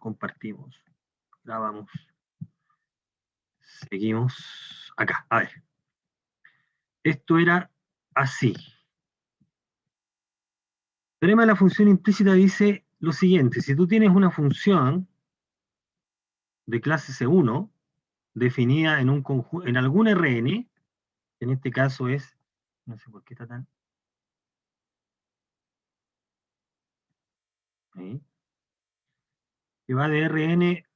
compartimos, grabamos, seguimos acá. A ver, esto era así. El teorema de la función implícita dice lo siguiente: si tú tienes una función de clase C1 definida en un conjunto, en algún Rn, en este caso es, no sé por qué está tan ahí, que va de Rn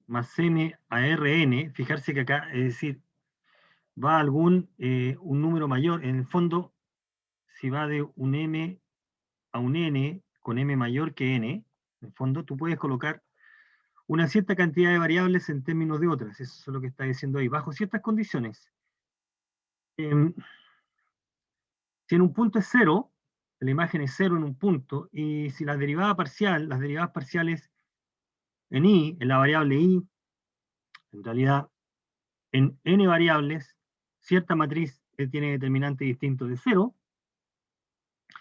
más n a Rn, fijarse que acá, es decir, va a un número mayor, en el fondo, si va de un m a un n con m mayor que n, en el fondo tú puedes colocar una cierta cantidad de variables en términos de otras, eso es lo que está diciendo ahí, bajo ciertas condiciones. Si en un punto es cero, la imagen es cero en un punto, y si la derivada parcial, las derivadas parciales en i, en la variable i, en realidad en n variables, cierta matriz tiene determinante distinto de cero,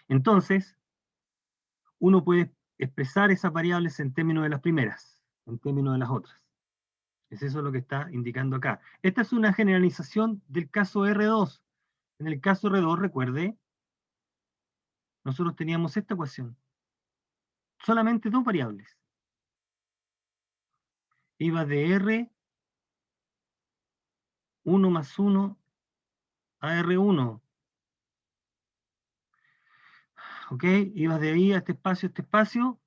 entonces uno puede expresar esas variables en términos de las primeras, en términos de las otras. Es eso lo que está indicando acá. Esta es una generalización del caso R2. En el caso R2, recuerde, nosotros teníamos esta ecuación. Solamente dos variables. Iba de R1 más 1 a R1. ¿Ok? Ibas de ahí a este espacio,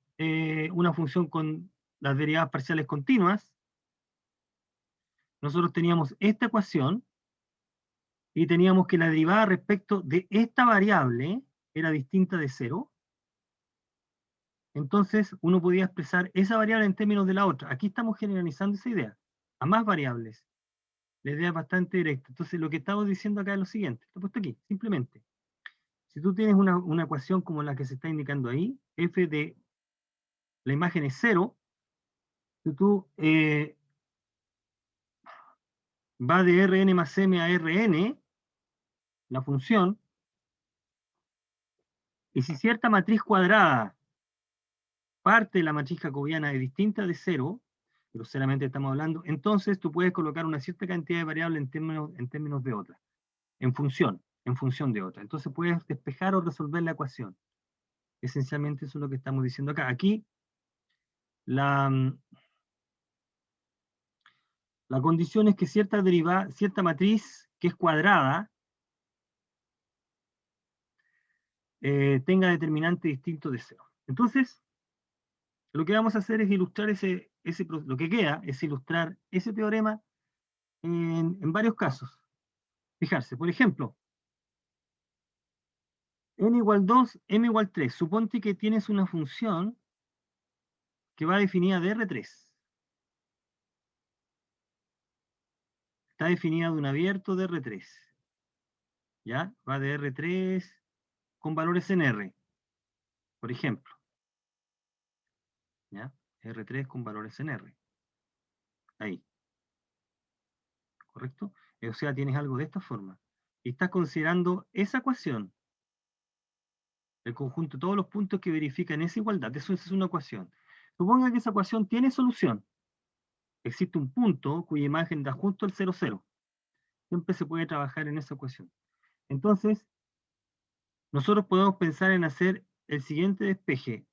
una función con las derivadas parciales continuas. Nosotros teníamos esta ecuación y teníamos que la derivada respecto de esta variable era distinta de cero. Entonces uno podía expresar esa variable en términos de la otra. Aquí estamos generalizando esa idea a más variables. La idea es bastante directa. Entonces lo que estamos diciendo acá es lo siguiente. Lo he puesto aquí, simplemente. Si tú tienes una ecuación como la que se está indicando ahí, f de la imagen es cero, si tú va de Rn más m a Rn, la función, y si cierta matriz cuadrada parte de la matriz jacobiana es distinta de cero, groseramente estamos hablando, entonces tú puedes colocar una cierta cantidad de variables en términos de otra, en función de otra. Entonces puedes despejar o resolver la ecuación. Esencialmente eso es lo que estamos diciendo acá. Aquí la condición es que cierta matriz que es cuadrada tenga determinante distinto de cero. Entonces, lo que vamos a hacer es ilustrar lo que queda es ilustrar ese teorema en varios casos. Fijarse, por ejemplo, n igual 2, m igual 3. Suponte que tienes una función que va definida de R3. Está definida de un abierto de R3. ¿Ya? Va de R3 con valores en R, por ejemplo. ¿Ya? R3 con valores en R. Ahí. ¿Correcto? O sea, tienes algo de esta forma. Y estás considerando esa ecuación, el conjunto de todos los puntos que verifican esa igualdad. Eso es una ecuación. Suponga que esa ecuación tiene solución. Existe un punto cuya imagen da justo al 0, 0. Siempre se puede trabajar en esa ecuación. Entonces, nosotros podemos pensar en hacer el siguiente despeje.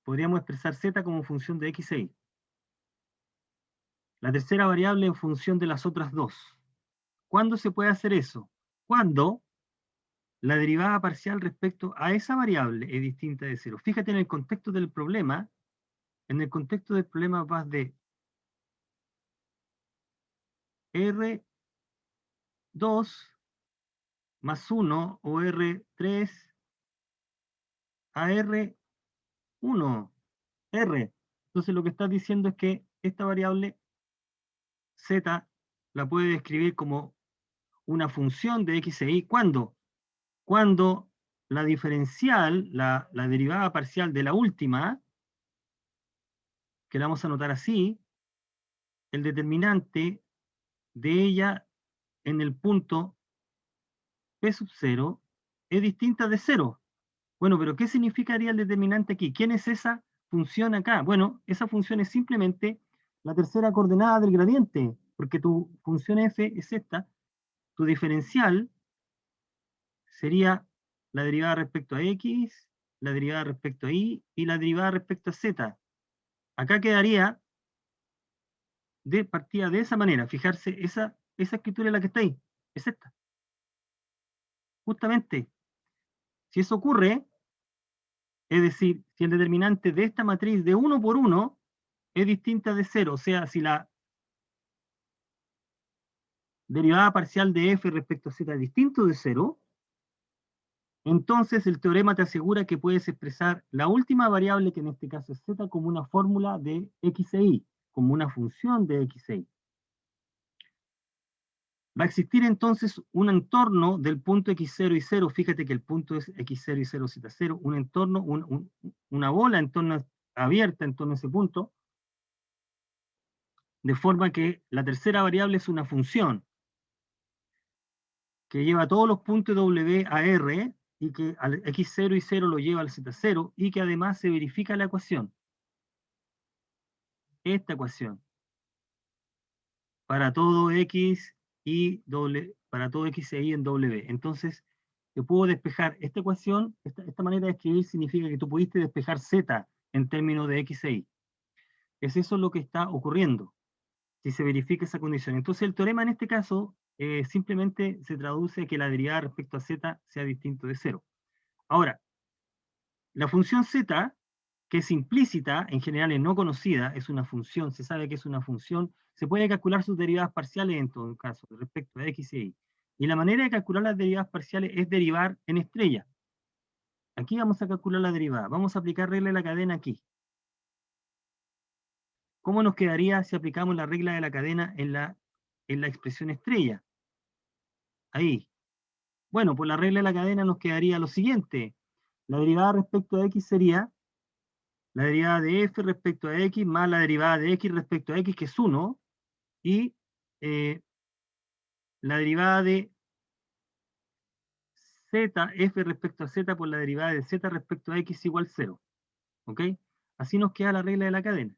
Podríamos expresar z como función de x e y. La tercera variable en función de las otras dos. ¿Cuándo se puede hacer eso? Cuando la derivada parcial respecto a esa variable es distinta de cero. Fíjate en el contexto del problema. En el contexto del problema vas de R2 más 1 o R3 a R1. R. Entonces lo que estás diciendo es que esta variable z la puede describir como una función de x e y. ¿Cuándo? Cuando la diferencial, la derivada parcial de la última, que la vamos a anotar así, el determinante de ella en el punto P sub 0 es distinta de 0. Bueno, pero ¿qué significaría el determinante aquí? ¿Quién es esa función acá? Bueno, esa función es simplemente la tercera coordenada del gradiente, porque tu función f es esta, tu diferencial sería la derivada respecto a x, la derivada respecto a y la derivada respecto a z. Acá quedaría de partida de esa manera. Fijarse, esa escritura es la que está ahí, es esta. Justamente, si eso ocurre, es decir, si el determinante de esta matriz de 1 por 1 es distinta de 0, o sea, si la derivada parcial de f respecto a z es distinto de 0, entonces el teorema te asegura que puedes expresar la última variable, que en este caso es z, como una fórmula de x e y, como una función de x e y. Va a existir entonces un entorno del punto x0 y 0, fíjate que el punto es x0 y 0, z0, un entorno, una bola en torno, abierta en torno a ese punto, de forma que la tercera variable es una función que lleva todos los puntos W a R y que al x0 y 0 lo lleva al z0 y que además se verifica la ecuación. Esta ecuación. Para todo x y para todo x e y en W. Entonces, yo puedo despejar esta ecuación, esta manera de escribir significa que tú pudiste despejar z en términos de x e y. Es eso lo que está ocurriendo, si se verifica esa condición. Entonces, el teorema en este caso simplemente se traduce a que la derivada respecto a z sea distinto de 0. Ahora, la función z, que es implícita, en general es no conocida, es una función, se sabe que es una función, se puede calcular sus derivadas parciales en todo caso, respecto a x y y. Y la manera de calcular las derivadas parciales es derivar en estrella. Aquí vamos a calcular la derivada. Vamos a aplicar regla de la cadena aquí. ¿Cómo nos quedaría si aplicamos la regla de la cadena en la expresión estrella? Ahí. Bueno, por la regla de la cadena nos quedaría lo siguiente. La derivada respecto a x sería la derivada de f respecto a x más la derivada de x respecto a x, que es 1, y la derivada de z, f respecto a z por la derivada de z respecto a x igual 0. ¿Ok? Así nos queda la regla de la cadena.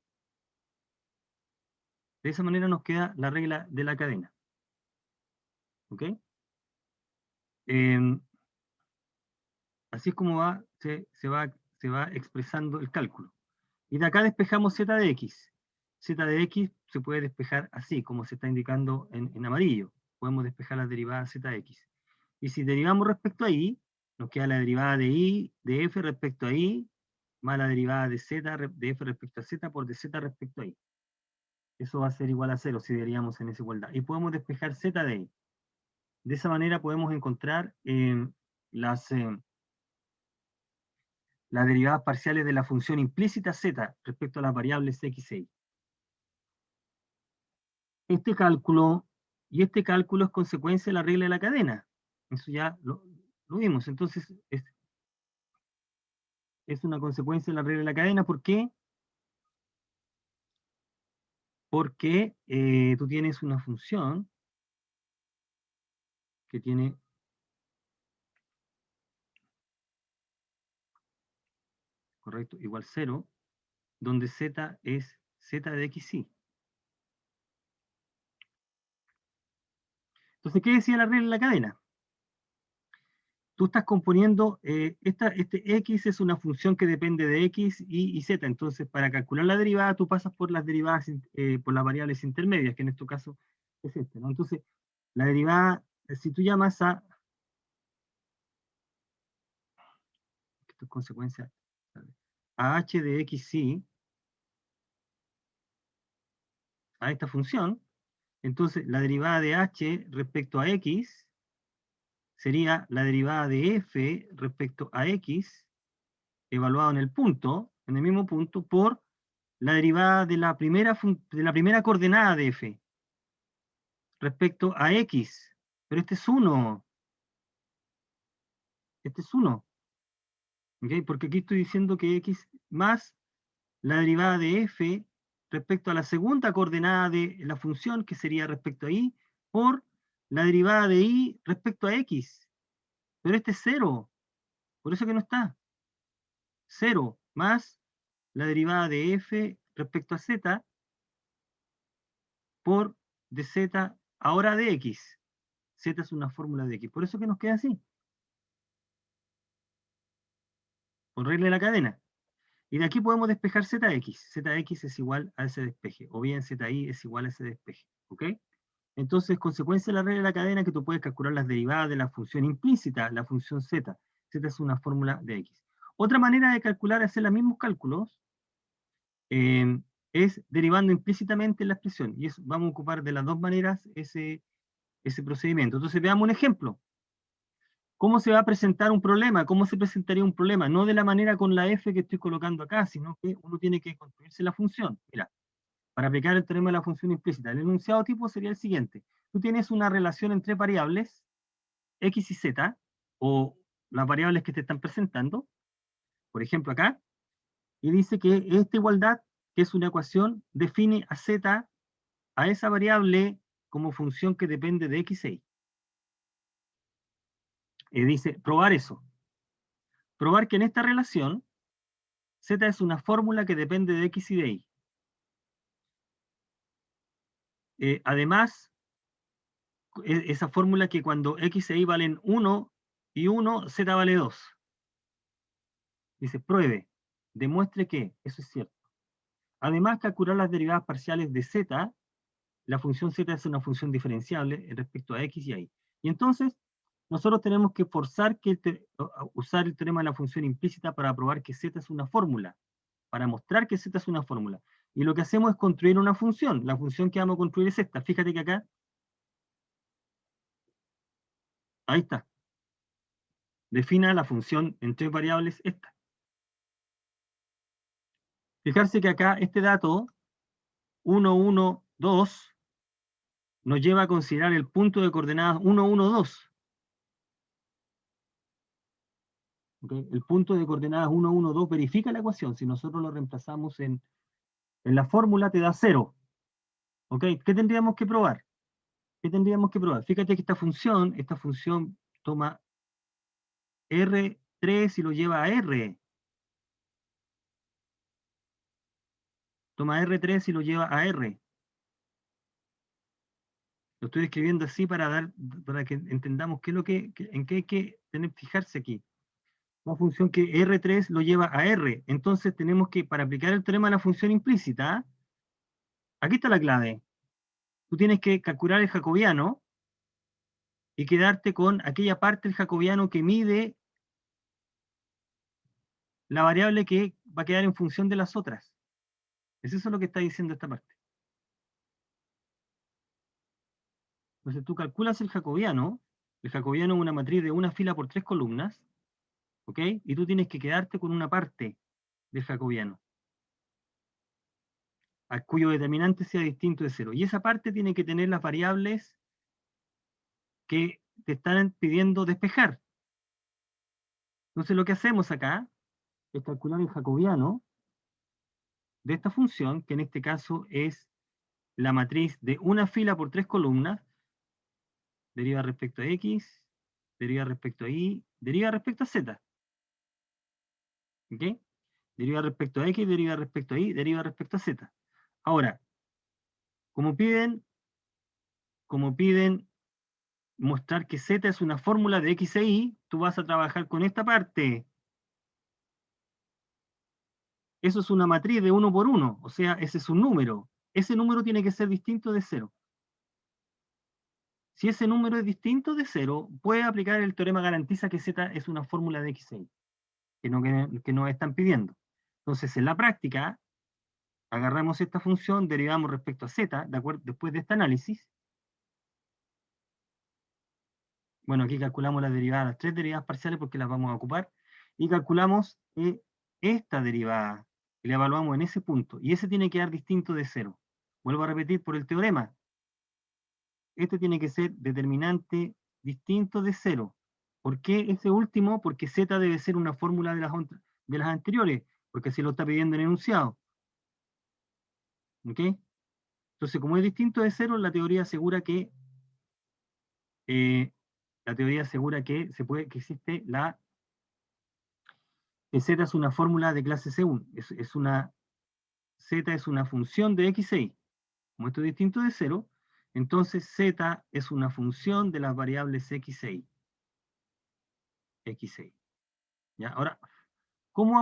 De esa manera nos queda la regla de la cadena. ¿Ok? Así es como se va expresando el cálculo. Y de acá despejamos z de x. Z de x se puede despejar así, como se está indicando en amarillo. Podemos despejar la derivada z de x. Y si derivamos respecto a y, nos queda la derivada de y, de f respecto a y, más la derivada de z, de f respecto a z por de z respecto a y. Eso va a ser igual a 0 si derivamos en esa igualdad. Y podemos despejar z de y. De esa manera podemos encontrar las derivadas parciales de la función implícita z respecto a las variables x e y. Este cálculo es consecuencia de la regla de la cadena. Eso ya lo vimos. Entonces, es una consecuencia de la regla de la cadena. ¿Por qué? Porque tú tienes una función que tiene correcto igual 0, donde z es z de x, y. Entonces, ¿qué decía la regla de la cadena? Tú estás componiendo, este x es una función que depende de x, y z. Entonces, para calcular la derivada, tú pasas por las derivadas, por las variables intermedias, que en este caso es este, ¿no? Entonces, la derivada, si tú llamas esto es consecuencia, a h de x, y, a esta función, entonces la derivada de h respecto a x sería la derivada de f respecto a x, evaluado en el punto, en el mismo punto, por la derivada de la primera coordenada de f respecto a x. Pero este es 1. Este es 1. ¿Okay? Porque aquí estoy diciendo que x más la derivada de f respecto a la segunda coordenada de la función, que sería respecto a y, por la derivada de y respecto a x. Pero este es 0, por eso que no está. 0 más la derivada de f respecto a z por de z ahora de x. Z es una fórmula de x. Por eso que nos queda así. Por regla de la cadena. Y de aquí podemos despejar zx. Zx es igual a ese despeje. O bien zi es igual a ese despeje. ¿Ok? Entonces, consecuencia de la regla de la cadena, que tú puedes calcular las derivadas de la función implícita, la función z. Z es una fórmula de x. Otra manera de calcular, hacer los mismos cálculos, es derivando implícitamente la expresión. Y eso, vamos a ocupar de las dos maneras ese procedimiento. Entonces, veamos un ejemplo. ¿Cómo se va a presentar un problema? ¿Cómo se presentaría un problema? No de la manera con la f que estoy colocando acá, sino que uno tiene que construirse la función. Mira, para aplicar el teorema de la función implícita, el enunciado tipo sería el siguiente. Tú tienes una relación entre variables, x y z, o las variables que te están presentando, por ejemplo acá, y dice que esta igualdad, que es una ecuación, define a z, a esa variable, como función que depende de x e y. Y dice, probar eso. Probar que en esta relación, z es una fórmula que depende de x y de y. Además, esa fórmula que cuando x e y valen 1 y 1, z vale 2. Dice, pruebe, demuestre que eso es cierto. Además, calcular las derivadas parciales de z, la función z es una función diferenciable respecto a x y a y. Y entonces, nosotros tenemos que forzar que usar el teorema de la función implícita para probar que z es una fórmula, para mostrar que z es una fórmula. Y lo que hacemos es construir una función. La función que vamos a construir es esta. Fíjate que acá, ahí está. Defina la función en tres variables esta. Fijarse que acá este dato 1, 1, 2 nos lleva a considerar el punto de coordenadas 1, 1, 2. ¿Okay? El punto de coordenadas 1, 1, 2 verifica la ecuación. Si nosotros lo reemplazamos en la fórmula, te da 0. ¿Okay? ¿Qué tendríamos que probar? ¿Qué tendríamos que probar? Fíjate que esta función toma R3 y lo lleva a R. Toma R3 y lo lleva a R. Lo estoy escribiendo así para que entendamos qué es en qué hay que fijarse aquí. Una función que R3 lo lleva a R. Entonces tenemos que, para aplicar el teorema de la función implícita, aquí está la clave. Tú tienes que calcular el jacobiano y quedarte con aquella parte del jacobiano que mide la variable que va a quedar en función de las otras. Es eso lo que está diciendo esta parte. Entonces tú calculas el jacobiano es una matriz de una fila por tres columnas, ¿ok? Y tú tienes que quedarte con una parte del jacobiano, a cuyo determinante sea distinto de cero. Y esa parte tiene que tener las variables que te están pidiendo despejar. Entonces lo que hacemos acá es calcular el jacobiano de esta función, que en este caso es la matriz de una fila por tres columnas, deriva respecto a x, deriva respecto a y, deriva respecto a z. ¿Ok? Deriva respecto a x, deriva respecto a y, deriva respecto a z. Ahora, como piden mostrar que z es una fórmula de x e y, tú vas a trabajar con esta parte. Eso es una matriz de 1 por 1, o sea, ese es un número. Ese número tiene que ser distinto de 0. Si ese número es distinto de 0, puede aplicar el teorema garantiza que z es una fórmula de x e y, que nos están pidiendo. Entonces, en la práctica, agarramos esta función, derivamos respecto a z, después de este análisis. Bueno, aquí calculamos las derivadas, las tres derivadas parciales porque las vamos a ocupar, y calculamos esta derivada, y la evaluamos en ese punto, y ese tiene que dar distinto de 0. Vuelvo a repetir por el teorema. Este tiene que ser determinante distinto de 0. ¿Por qué ese último? Porque z debe ser una fórmula de las anteriores, porque así lo está pidiendo el enunciado. ¿Ok? Entonces, como es distinto de 0, la teoría asegura que La teoría asegura que que existe que z es una fórmula de clase C1. Z es una función de x e y. Como esto es distinto de 0, entonces z es una función de las variables x e y. ¿Ya? Ahora, ¿cómo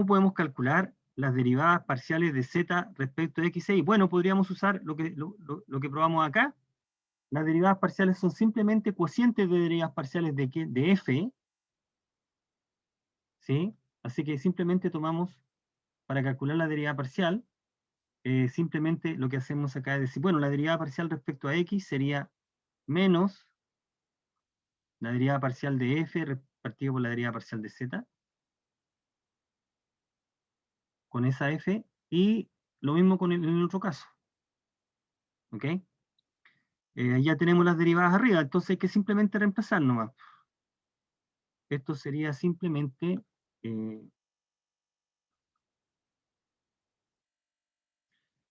podemos calcular las derivadas parciales de z respecto de x e y? Bueno, podríamos usar lo que probamos acá. Las derivadas parciales son simplemente cocientes de derivadas parciales de f, ¿sí? Así que simplemente tomamos, para calcular la derivada parcial, simplemente lo que hacemos acá es decir, bueno, la derivada parcial respecto a x sería menos la derivada parcial de f partido por la derivada parcial de z, con esa f, y lo mismo en el otro caso. ¿Ok? Ya tenemos las derivadas arriba, entonces hay que simplemente reemplazar nomás. Esto sería simplemente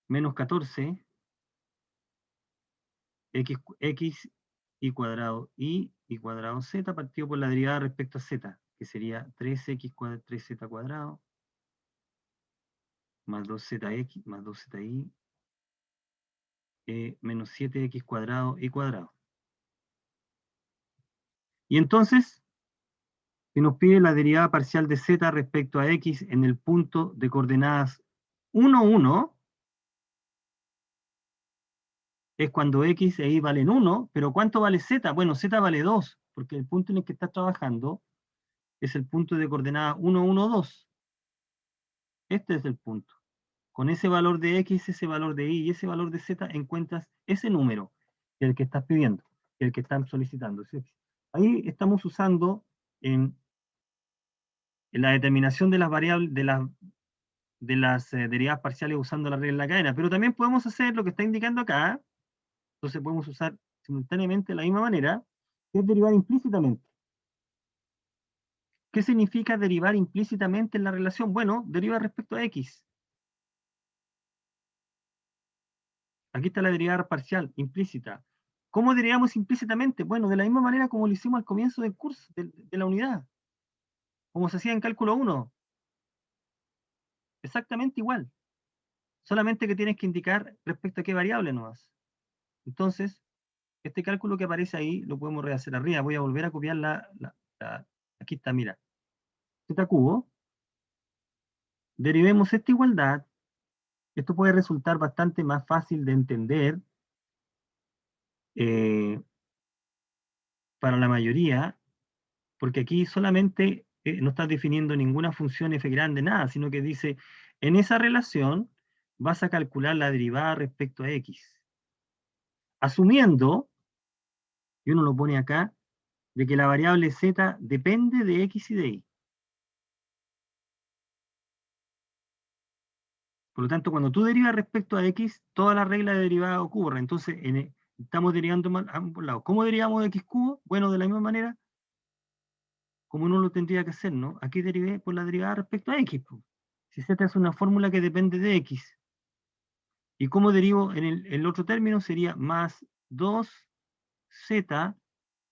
menos 14 x y cuadrado y cuadrado z partido por la derivada respecto a z, que sería 3z cuadrado más 2zx más 2zi menos 7x cuadrado y cuadrado. Y entonces, si nos pide la derivada parcial de z respecto a x en el punto de coordenadas 1, 1, es cuando x e y valen 1, pero ¿cuánto vale z? Bueno, z vale 2, porque el punto en el que está trabajando es el punto de coordenada 1, 1, 2. Este es el punto. Con ese valor de x, ese valor de y y ese valor de z, encuentras ese número, que es el que estás pidiendo, que es el que están solicitando. ¿Sí? Ahí estamos usando en la determinación de las variables, de las derivadas parciales usando la regla de la cadena, pero también podemos hacer lo que está indicando acá. Entonces podemos usar simultáneamente la misma manera, que es derivar implícitamente. ¿Qué significa derivar implícitamente en la relación? Bueno, deriva respecto a x. Aquí está la derivada parcial, implícita. ¿Cómo derivamos implícitamente? Bueno, de la misma manera como lo hicimos al comienzo del curso, de la unidad. Como se hacía en cálculo 1. Exactamente igual. Solamente que tienes que indicar respecto a qué variable nomás. Entonces, este cálculo que aparece ahí lo podemos rehacer arriba. Voy a volver a copiar aquí está, mira. Z cubo. Derivemos esta igualdad. Esto puede resultar bastante más fácil de entender para la mayoría, porque aquí solamente no estás definiendo ninguna función f grande, nada, sino que dice, en esa relación vas a calcular la derivada respecto a x. Asumiendo, y uno lo pone acá, de que la variable z depende de x y de y. Por lo tanto, cuando tú derivas respecto a x, toda la regla de derivada ocurre. Entonces, estamos derivando a ambos lados. ¿Cómo derivamos de x cubo? Bueno, de la misma manera, como uno lo tendría que hacer, ¿no? Aquí derivé por la derivada respecto a x. Pues. Si z es una fórmula que depende de x. ¿Y cómo derivo en el otro término? Sería más 2z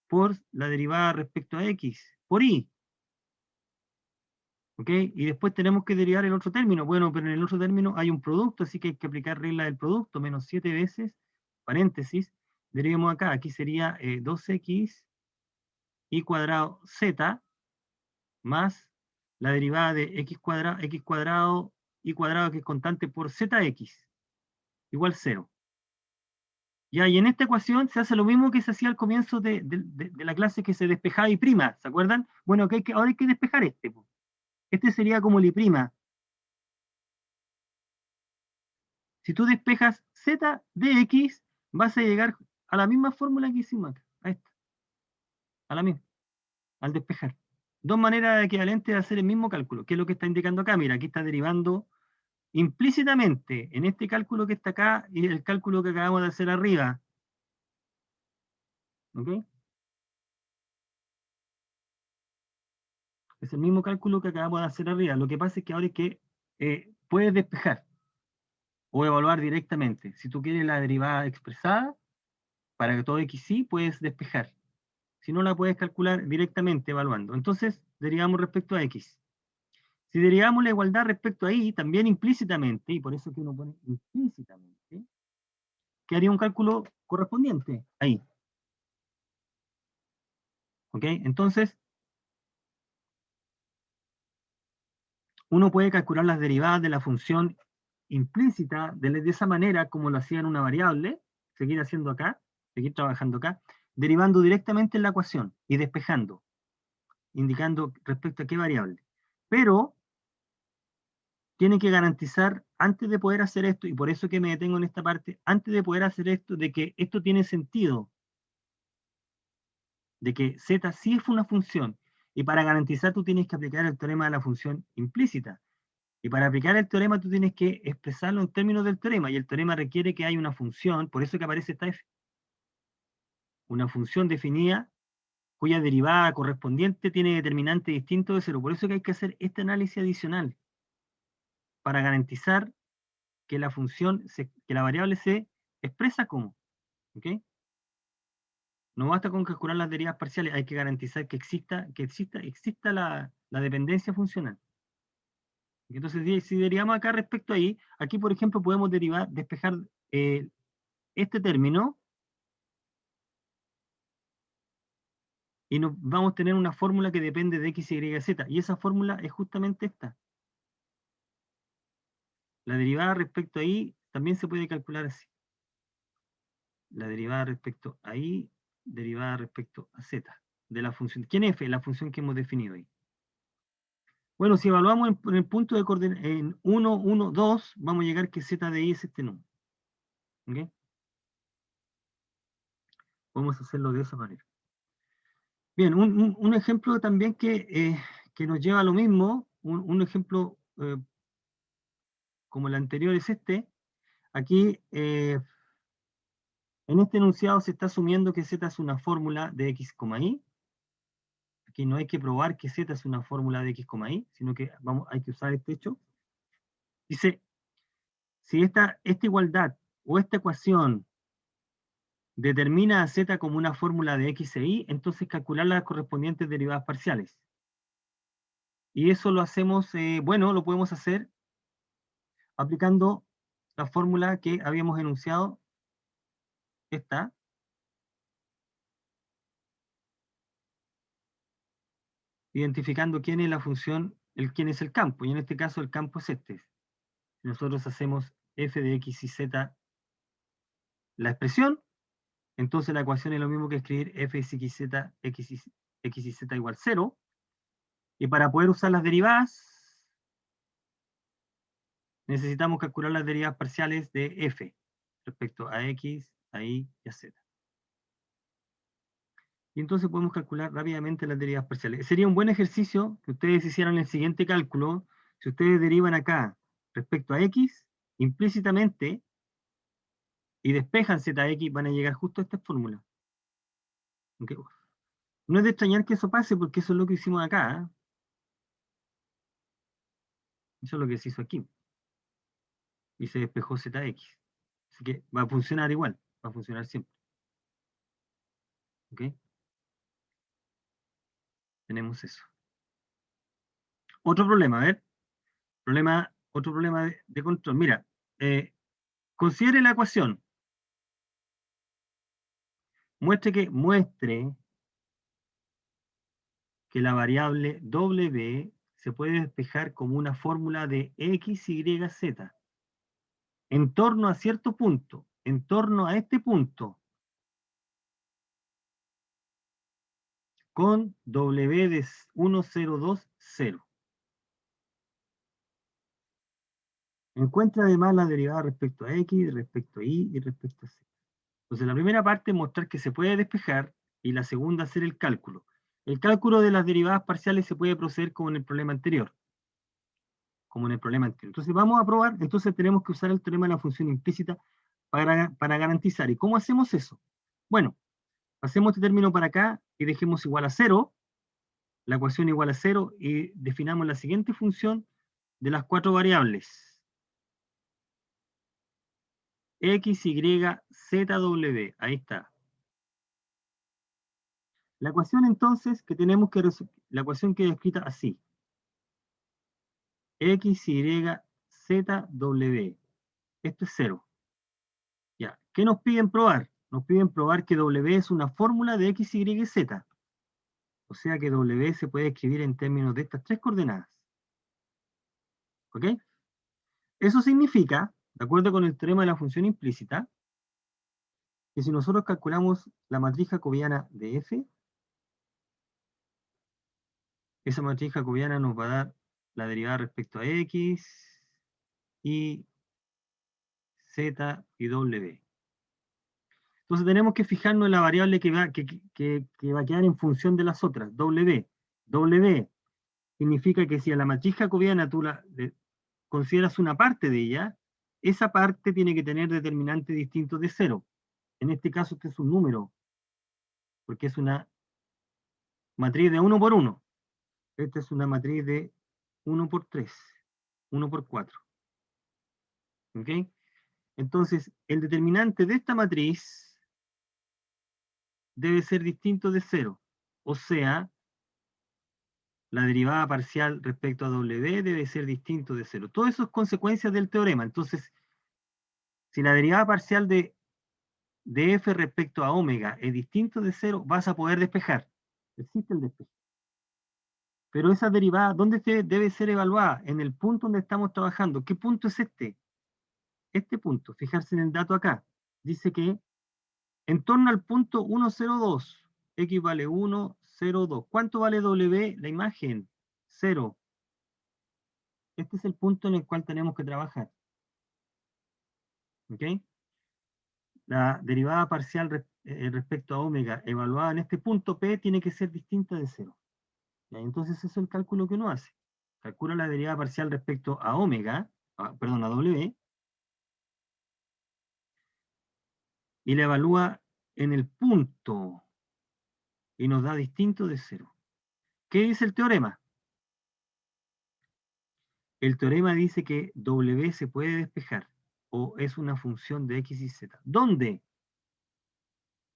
por la derivada respecto a x, por y. ¿Ok? Y después tenemos que derivar el otro término. Bueno, pero en el otro término hay un producto, así que hay que aplicar regla del producto, menos 7 veces, paréntesis, derivemos acá. Aquí sería 2x y cuadrado z más la derivada de x cuadrado y cuadrado que es constante por zx, igual 0. Ya, y en esta ecuación se hace lo mismo que se hacía al comienzo de la clase que se despejaba y prima, ¿se acuerdan? Bueno, ahora hay que despejar este. Este sería como el y prima. Si tú despejas z de x, vas a llegar a la misma fórmula que hicimos acá, a esta, a la misma, al despejar. Dos maneras equivalentes de hacer el mismo cálculo, que es lo que está indicando acá. Mira, aquí está derivando implícitamente en este cálculo que está acá y el cálculo que acabamos de hacer arriba. ¿Ok? Es el mismo cálculo que acabamos de hacer arriba. Lo que pasa es que ahora es que puedes despejar o evaluar directamente. Si tú quieres la derivada expresada, Para que todo x sí puedes despejar. Si no, la puedes calcular directamente evaluando. Entonces, derivamos respecto a x. Si derivamos la igualdad respecto a y, también implícitamente, y por eso que uno pone implícitamente, que haría un cálculo correspondiente ahí. ¿Ok? Entonces, uno puede calcular las derivadas de la función implícita de esa manera como lo hacía en una variable, seguir haciendo acá, seguir trabajando acá, derivando directamente en la ecuación y despejando, indicando respecto a qué variable. Pero tiene que garantizar, antes de poder hacer esto, y por eso que me detengo en esta parte, antes de poder hacer esto, de que esto tiene sentido, de que z sí es una función, y para garantizar tú tienes que aplicar el teorema de la función implícita. Y para aplicar el teorema tú tienes que expresarlo en términos del teorema, y el teorema requiere que haya una función, por eso que aparece esta f, una función definida cuya derivada correspondiente tiene determinante distinto de cero. Por eso que hay que hacer este análisis adicional, para garantizar que la función, que la variable se expresa como, ¿ok? No basta con calcular las derivas parciales, hay que garantizar que exista la dependencia funcional. Entonces, si derivamos acá respecto a y, aquí por ejemplo podemos despejar este término, y vamos a tener una fórmula que depende de x, y, z, y esa fórmula es justamente esta. La derivada respecto a y también se puede calcular así. La derivada respecto a y, derivada respecto a z, de la función. ¿Quién es f? La función que hemos definido ahí. Bueno, si evaluamos en el punto de coordenadas en 1, 1, 2, vamos a llegar que z de i es este número. ¿Ok? Vamos a hacerlo de esa manera. Bien, un ejemplo también que nos lleva a lo mismo, un ejemplo como el anterior es este. Aquí, en este enunciado se está asumiendo que z es una fórmula de x, y. Aquí no hay que probar que z es una fórmula de x, y, sino que hay que usar este hecho. Dice, si esta igualdad o esta ecuación determina a z como una fórmula de x e y, entonces calcular las correspondientes derivadas parciales. Y eso lo hacemos, bueno, lo podemos hacer aplicando la fórmula que habíamos enunciado, esta, identificando quién es la función, quién es el campo, y en este caso el campo es este. Nosotros hacemos f de x y z la expresión, entonces la ecuación es lo mismo que escribir f de x y z, x y z igual 0, y para poder usar las derivadas, necesitamos calcular las derivadas parciales de f respecto a x, a y y a z. Y entonces podemos calcular rápidamente las derivas parciales. Sería un buen ejercicio que ustedes hicieran el siguiente cálculo. Si ustedes derivan acá respecto a x, implícitamente, y despejan zx, van a llegar justo a esta fórmula. ¿Okay? No es de extrañar que eso pase, porque eso es lo que hicimos acá. Eso es lo que se hizo aquí. Y se despejó zx. Así que va a funcionar igual, va a funcionar siempre. ¿Ok? Tenemos eso. Otro problema, a ver. Otro problema de control. Mira, considere la ecuación. Muestre que la variable w se puede despejar como una fórmula de x, y, z. En torno a cierto punto, en torno a este punto, con w de 1, 0, 2, 0. Encuentra además la derivada respecto a x, respecto a y respecto a z. Entonces la primera parte es mostrar que se puede despejar, y la segunda hacer el cálculo. El cálculo de las derivadas parciales se puede proceder como en el problema anterior. Entonces vamos a probar, entonces tenemos que usar el teorema de la función implícita para garantizar. ¿Y cómo hacemos eso? Bueno, pasemos este término para acá y dejemos igual a 0, la ecuación igual a 0, y definamos la siguiente función de las 4 variables. X, Y, Z, W. Ahí está. La ecuación entonces que tenemos que la ecuación queda escrita así. X, Y, Z, W. Esto es 0. Ya. ¿Qué nos piden probar? Nos piden probar que W es una fórmula de X, Y, Z. O sea que W se puede escribir en términos de estas tres coordenadas. ¿Ok? Eso significa, de acuerdo con el teorema de la función implícita, que si nosotros calculamos la matriz jacobiana de F, esa matriz jacobiana nos va a dar la derivada respecto a X, Y, Z y W. Entonces tenemos que fijarnos en la variable que va a quedar en función de las otras, W. W significa que si a la matriz jacobiana tú consideras una parte de ella, esa parte tiene que tener determinantes distintos de 0. En este caso este es un número, porque es una matriz de 1 por 1. Esta es una matriz de 1 por 3, 1 por 4. ¿Ok? Entonces, el determinante de esta matriz debe ser distinto de 0. O sea, la derivada parcial respecto a W debe ser distinto de 0. Todo eso es consecuencia del teorema. Entonces, si la derivada parcial de F respecto a omega es distinto de 0, vas a poder despejar. Existe el despeje. Pero esa derivada, ¿dónde debe ser evaluada? En el punto donde estamos trabajando. ¿Qué punto es este? Este punto, fijarse en el dato acá. Dice que en torno al punto 1,02, X vale 1, 0, 2. ¿Cuánto vale W? La imagen, 0. Este es el punto en el cual tenemos que trabajar. ¿Ok? La derivada parcial respecto a omega evaluada en este punto P tiene que ser distinta de 0. Entonces ese es el cálculo que uno hace. Calcula la derivada parcial respecto a omega, perdón, a W, y la evalúa en el punto y nos da distinto de 0. ¿Qué dice el teorema? El teorema dice que W se puede despejar o es una función de X y Z. ¿Dónde?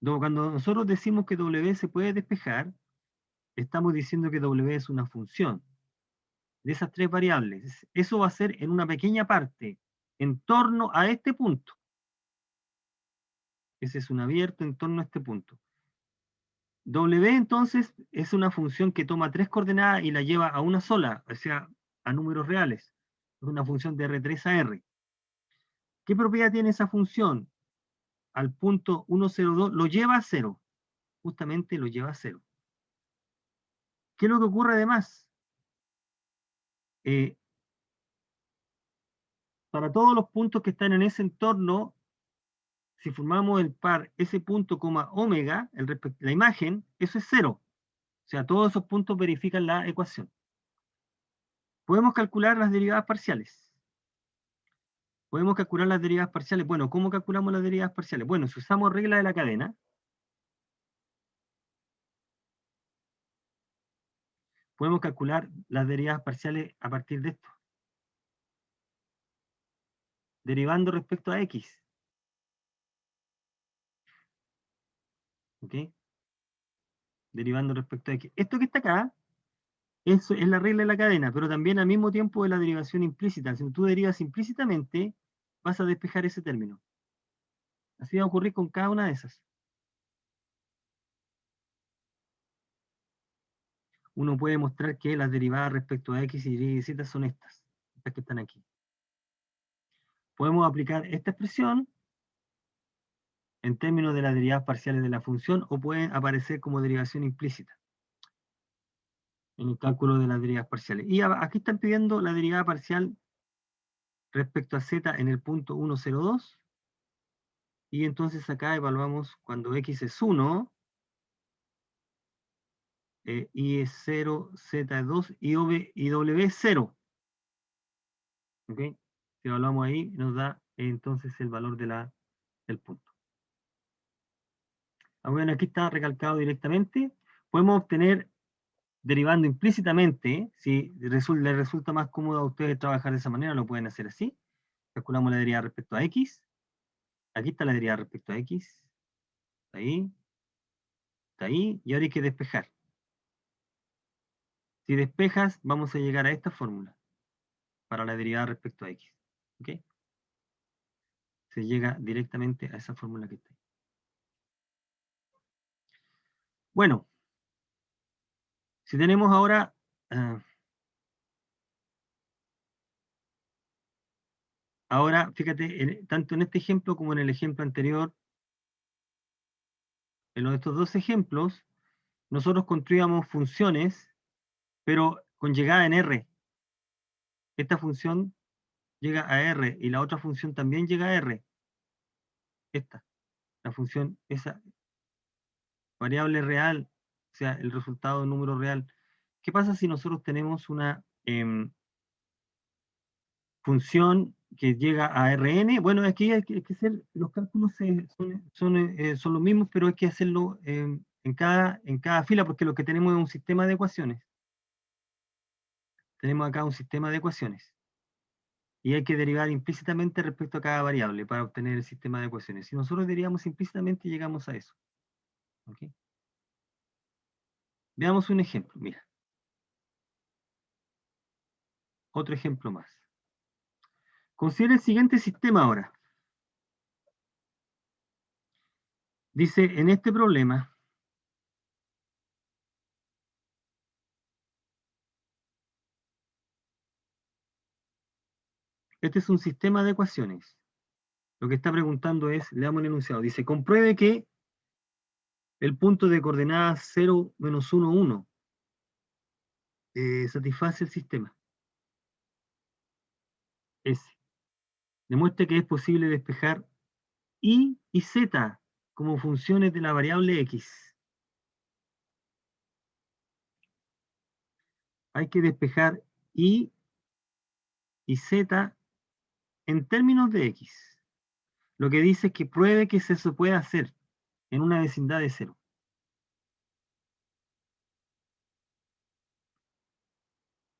Cuando nosotros decimos que W se puede despejar, estamos diciendo que W es una función de esas tres variables. Eso va a ser en una pequeña parte, en torno a este punto. Ese es un abierto en torno a este punto. W entonces es una función que toma tres coordenadas y la lleva a una sola, o sea, a números reales. Es una función de R3 a R. ¿Qué propiedad tiene esa función? Al punto 1,02 lo lleva a 0. Justamente lo lleva a 0. ¿Qué es lo que ocurre además? Eh, para todos los puntos que están en ese entorno, si formamos el par ese punto, omega, la imagen, eso es 0. O sea, todos esos puntos verifican la ecuación. Podemos calcular las derivadas parciales. Podemos calcular las derivadas parciales. Bueno, ¿cómo calculamos las derivadas parciales? Bueno, si usamos regla de la cadena, podemos calcular las derivadas parciales a partir de esto. Derivando respecto a X. ¿Ok? Derivando respecto a X. Esto que está acá, eso es la regla de la cadena, pero también al mismo tiempo de la derivación implícita. Si tú derivas implícitamente, vas a despejar ese término. Así va a ocurrir con cada una de esas. Uno puede mostrar que las derivadas respecto a X, Y y Z son estas que están aquí. Podemos aplicar esta expresión en términos de las derivadas parciales de la función o pueden aparecer como derivación implícita en el cálculo de las derivadas parciales. Y aquí están pidiendo la derivada parcial respecto a Z en el punto 1,02 y entonces acá evaluamos cuando X es 1, Y es 0, Z es 2 y W es 0. ¿Ok? Si evaluamos ahí nos da entonces el valor del punto. Bueno, aquí está recalcado directamente. Podemos obtener derivando implícitamente, si les resulta más cómodo a ustedes trabajar de esa manera, lo pueden hacer así. Calculamos la derivada respecto a X. Aquí está la derivada respecto a X. Ahí. Está ahí, y ahora hay que despejar. Si despejas, vamos a llegar a esta fórmula para la derivada respecto a x. ¿Ok? Se llega directamente a esa fórmula que está ahí. Bueno, si tenemos ahora... ahora, fíjate, tanto en este ejemplo como en el ejemplo anterior, en estos dos ejemplos, nosotros construíamos funciones, pero con llegada en R. Esta función llega a R y la otra función también llega a R. Esta, la función, esa variable real, o sea, el resultado de número real. ¿Qué pasa si nosotros tenemos una función que llega a Rn? Bueno, aquí hay que hacer, los cálculos son los mismos, pero hay que hacerlo en cada fila, porque lo que tenemos es un sistema de ecuaciones. Tenemos acá un sistema de ecuaciones. Y hay que derivar implícitamente respecto a cada variable para obtener el sistema de ecuaciones. Si nosotros derivamos implícitamente, llegamos a eso. ¿Okay? Veamos un ejemplo, mira. Otro ejemplo más. Considera el siguiente sistema ahora. Dice, en este problema, este es un sistema de ecuaciones. Lo que está preguntando es, le damos el enunciado, dice, compruebe que el punto de coordenadas 0, menos 1, 1 satisface el sistema. S. Demuestre que es posible despejar y z como funciones de la variable x. Hay que despejar y z en términos de x. Lo que dice es que pruebe que se puede hacer en una vecindad de 0.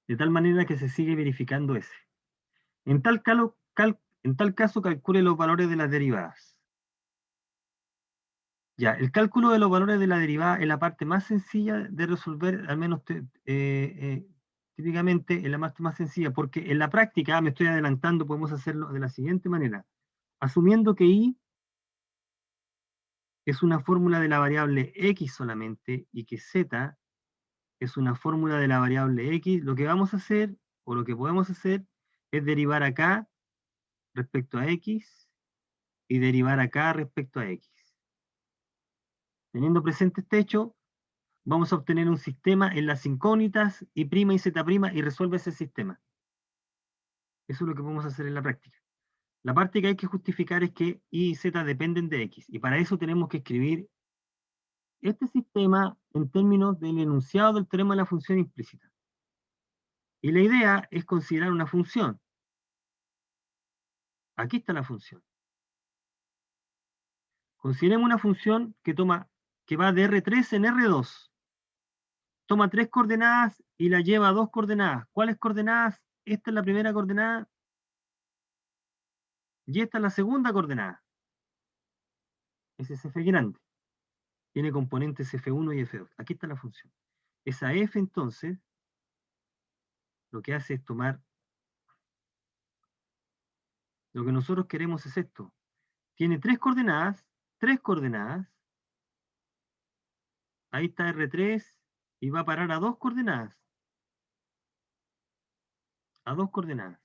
De tal manera que se sigue verificando S. En tal caso, calcule los valores de las derivadas. Ya, el cálculo de los valores de la derivada es la parte más sencilla de resolver, al menos típicamente es la más sencilla, porque en la práctica, me estoy adelantando, podemos hacerlo de la siguiente manera. Asumiendo que I es una fórmula de la variable X solamente y que Z es una fórmula de la variable X, lo que vamos a hacer, o lo que podemos hacer, es derivar acá respecto a X y derivar acá respecto a X. Teniendo presente este hecho, vamos a obtener un sistema en las incógnitas y prima y z prima y resuelve ese sistema. Eso es lo que podemos hacer en la práctica. La parte que hay que justificar es que y z dependen de x, y para eso tenemos que escribir este sistema en términos del enunciado del teorema de la función implícita. Y la idea es considerar una función. Aquí está la función. Consideremos una función que va de R3 en R2. Toma 3 coordenadas y la lleva a 2 coordenadas. ¿Cuáles coordenadas? Esta es la primera coordenada y esta es la segunda coordenada. Ese es f grande. Tiene componentes f1 y f2. Aquí está la función. Esa f entonces lo que hace es tomar, lo que nosotros queremos es esto. Tiene 3 coordenadas, ahí está R3 y va a parar a 2 coordenadas. A 2 coordenadas.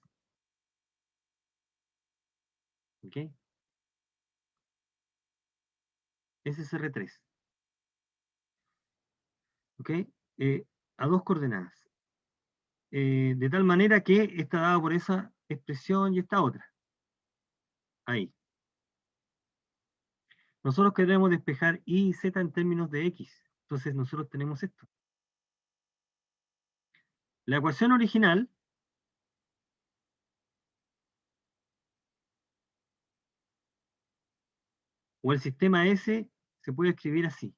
¿Ok? Ese es R3. ¿Ok? A 2 coordenadas. De tal manera que está dado por esa expresión y esta otra. Ahí. Nosotros queremos despejar y z en términos de x. Entonces nosotros tenemos esto. La ecuación original o el sistema S se puede escribir así.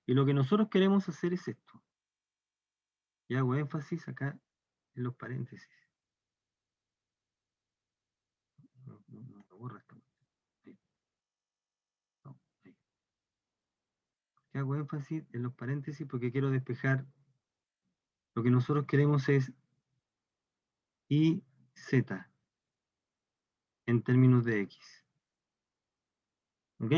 Y lo que nosotros queremos hacer es esto. Y hago énfasis acá en los paréntesis. Borra esto. Ahí. No, ahí. Que hago énfasis en los paréntesis porque quiero despejar. Lo que nosotros queremos es y z en términos de x. ¿Ok?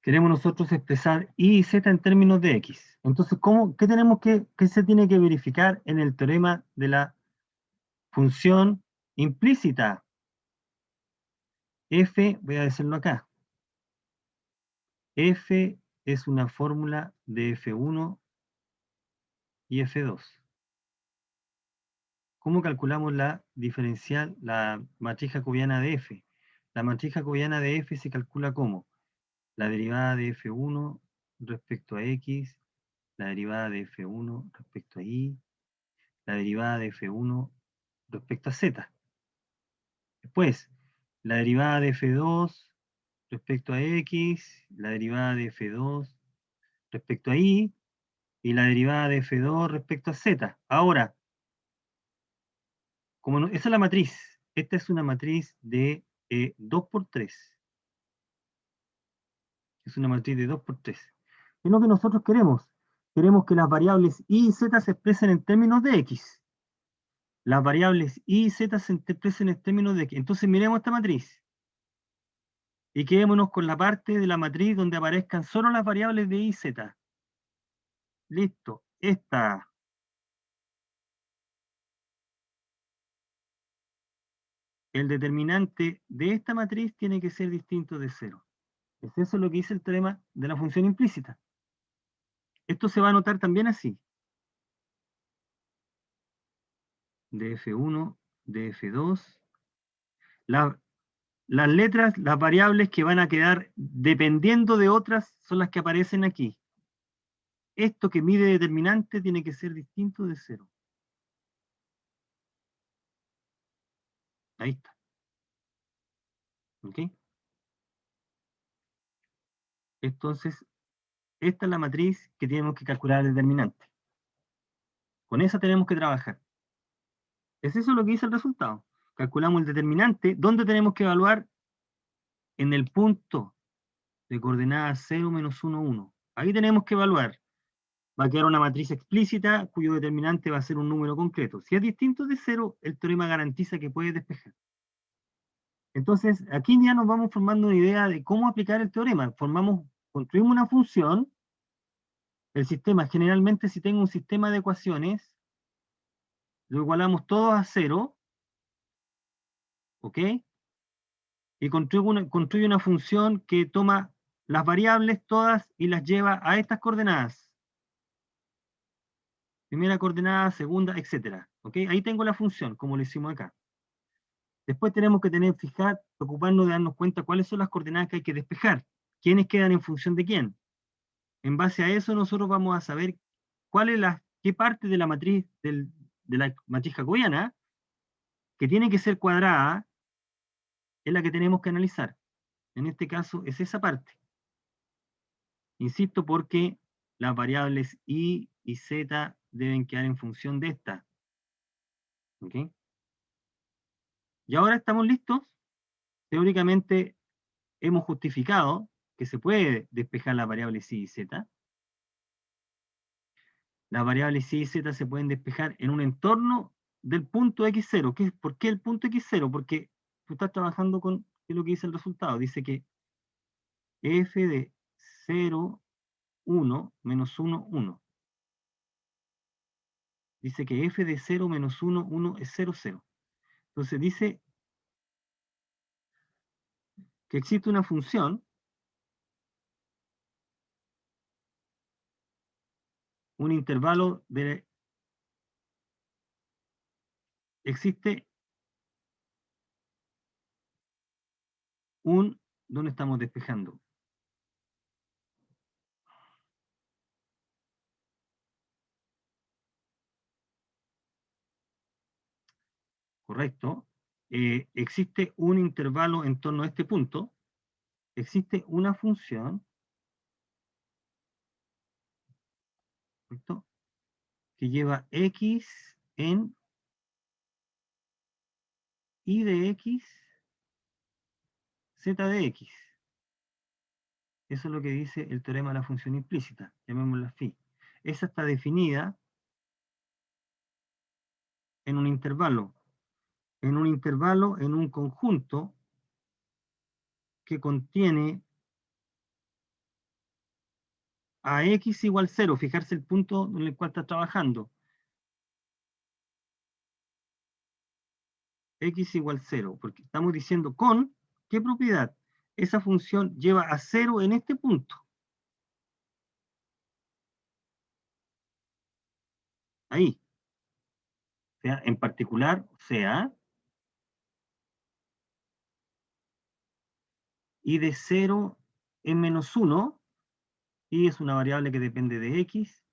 Queremos nosotros expresar y z en términos de x. Entonces, ¿qué tenemos qué se tiene que verificar en el teorema de la función implícita? F, voy a decirlo acá. F es una fórmula de F1 y F2. ¿Cómo calculamos la diferencial, la matriz jacobiana de F? La matriz jacobiana de F se calcula como la derivada de F1 respecto a X, la derivada de F1 respecto a Y, la derivada de F1 respecto a Z. Después, la derivada de F2 respecto a X, la derivada de F2 respecto a Y, y la derivada de F2 respecto a Z. Ahora, esa es la matriz. Esta es una matriz de 2 por 3. Es una matriz de 2 por 3. Es lo que nosotros queremos. Queremos que las variables y z se expresen en términos de x. Las variables y z se expresen en términos de x. Entonces miremos esta matriz. Y quedémonos con la parte de la matriz donde aparezcan solo las variables de y z. Listo. Esta. El determinante de esta matriz tiene que ser distinto de 0. Es eso lo que dice el teorema de la función implícita. Esto se va a anotar también así. De F1, de F2. Las letras, las variables que van a quedar dependiendo de otras son las que aparecen aquí. Esto que mide determinante tiene que ser distinto de 0. Ahí está. ¿Ok? Entonces, esta es la matriz que tenemos que calcular el determinante. Con esa tenemos que trabajar. Es eso lo que dice el resultado. Calculamos el determinante. ¿Dónde tenemos que evaluar? En el punto de coordenadas 0, menos 1, 1. Ahí tenemos que evaluar. Va a quedar una matriz explícita cuyo determinante va a ser un número concreto. Si es distinto de 0, el teorema garantiza que puede despejar. Entonces, aquí ya nos vamos formando una idea de cómo aplicar el teorema. Construimos una función. El sistema, generalmente si tengo un sistema de ecuaciones, lo igualamos todos a 0, ¿ok? Y construye una función que toma las variables todas y las lleva a estas coordenadas. Primera coordenada, segunda, etcétera. ¿Ok? Ahí tengo la función, como lo hicimos acá. Después tenemos que preocuparnos de darnos cuenta cuáles son las coordenadas que hay que despejar. ¿Quiénes quedan en función de quién? En base a eso nosotros vamos a saber qué parte de la matriz, de la matriz jacobiana, que tiene que ser cuadrada, es la que tenemos que analizar. En este caso es esa parte. Insisto, porque las variables y z deben quedar en función de esta. ¿Ok? Y ahora estamos listos. Teóricamente hemos justificado que se puede despejar las variables y z. Las variables y z se pueden despejar en un entorno del punto x0. ¿Por qué el punto x0? Porque tú estás trabajando con, ¿qué es lo que dice el resultado? Dice que f de 0, 1, menos 1, 1. Dice que f de 0 menos 1, 1 es 0, 0. Entonces dice que existe una función, un intervalo de... Existe ¿dónde estamos despejando? Correcto. Existe un intervalo en torno a este punto. Existe una función, ¿correcto?, que lleva x en y de x z de x. Eso es lo que dice el teorema de la función implícita, llamémosla phi. Esa está definida en un intervalo, en un conjunto que contiene a x igual 0, fijarse el punto en el cual está trabajando. X igual 0, porque estamos diciendo con, ¿qué propiedad? Esa función lleva a 0 en este punto. Ahí. O sea, en particular, o sea, y de 0 en menos 1, y es una variable que depende de x,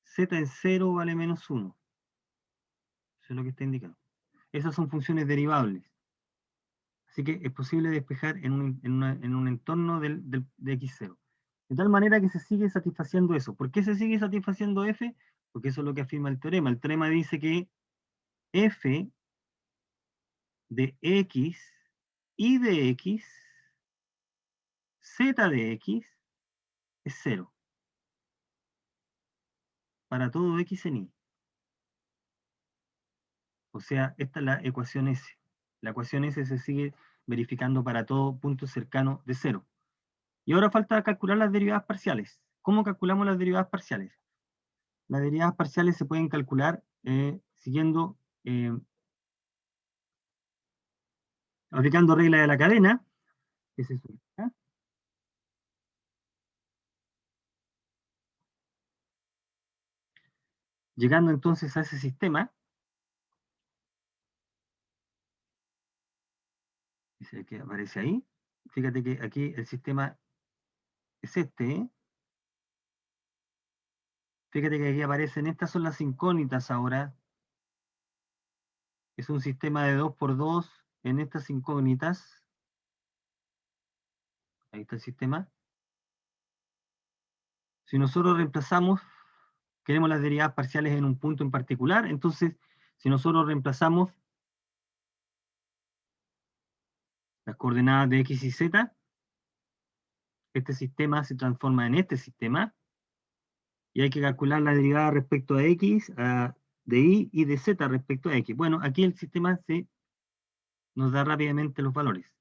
z en 0 vale menos 1. Eso es lo que está indicando. Esas son funciones derivables. Así que es posible despejar en un entorno de x0. De tal manera que se sigue satisfaciendo eso. ¿Por qué se sigue satisfaciendo f? Porque eso es lo que afirma el teorema. El teorema dice que f de x, y de x, z de x, es 0. Para todo x en y. O sea, esta es la ecuación S. La ecuación S se sigue verificando para todo punto cercano de 0. Y ahora falta calcular las derivadas parciales. ¿Cómo calculamos las derivadas parciales? Las derivadas parciales se pueden calcular siguiendo, aplicando regla de la cadena, que es eso, ¿ah? Llegando entonces a ese sistema, es el que aparece ahí. Fíjate que aquí el sistema es este, ¿eh? Fíjate que aquí aparecen, estas son las incógnitas ahora. Es un sistema de 2×2 en estas incógnitas. Ahí está el sistema. Si nosotros reemplazamos, queremos las derivadas parciales en un punto en particular, entonces, si nosotros reemplazamos las coordenadas de x y z, este sistema se transforma en este sistema, y hay que calcular la derivada respecto a x, de y de z respecto a x. Bueno, aquí el sistema nos da rápidamente los valores.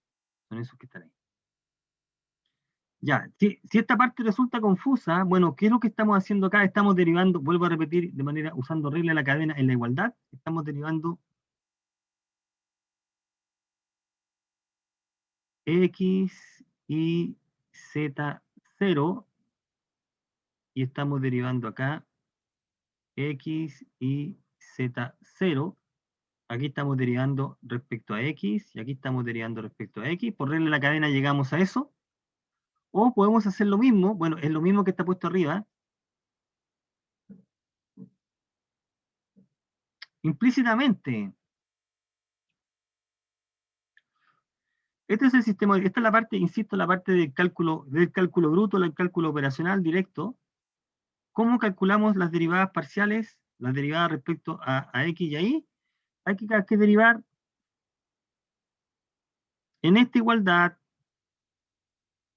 Son esos que están ahí. Ya, si esta parte resulta confusa, bueno, ¿qué es lo que estamos haciendo acá? Estamos derivando, vuelvo a repetir, de manera, usando regla de la cadena en la igualdad, estamos derivando x y z0, y estamos derivando acá x y z0. Aquí estamos derivando respecto a x, y aquí estamos derivando respecto a x. Por regla de la cadena llegamos a eso. O podemos hacer lo mismo, bueno, es lo mismo que está puesto arriba, implícitamente. Este es el sistema, esta es la parte, insisto, la parte del cálculo bruto, el cálculo operacional directo. ¿Cómo calculamos las derivadas parciales? Las derivadas respecto a x y a y. Hay que derivar en esta igualdad,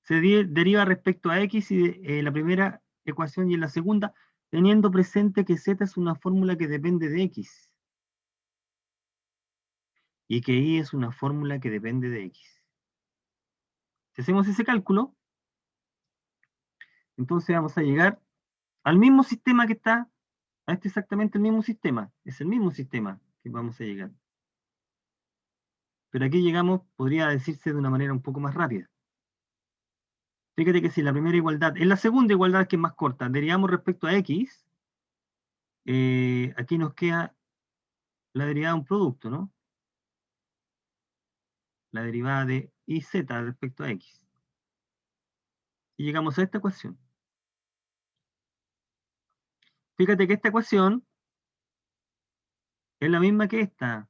se deriva respecto a x y la primera ecuación y en la segunda, teniendo presente que z es una fórmula que depende de x. Y que y es una fórmula que depende de x. Si hacemos ese cálculo, entonces vamos a llegar al mismo sistema que está, a este exactamente el mismo sistema. Es el mismo sistema que vamos a llegar. Pero aquí llegamos, podría decirse de una manera un poco más rápida. Fíjate que si la primera igualdad, es la segunda igualdad que es más corta, derivamos respecto a x, aquí nos queda la derivada de un producto, ¿no? La derivada de iz respecto a x. Y llegamos a esta ecuación. Fíjate que esta ecuación es la misma que esta.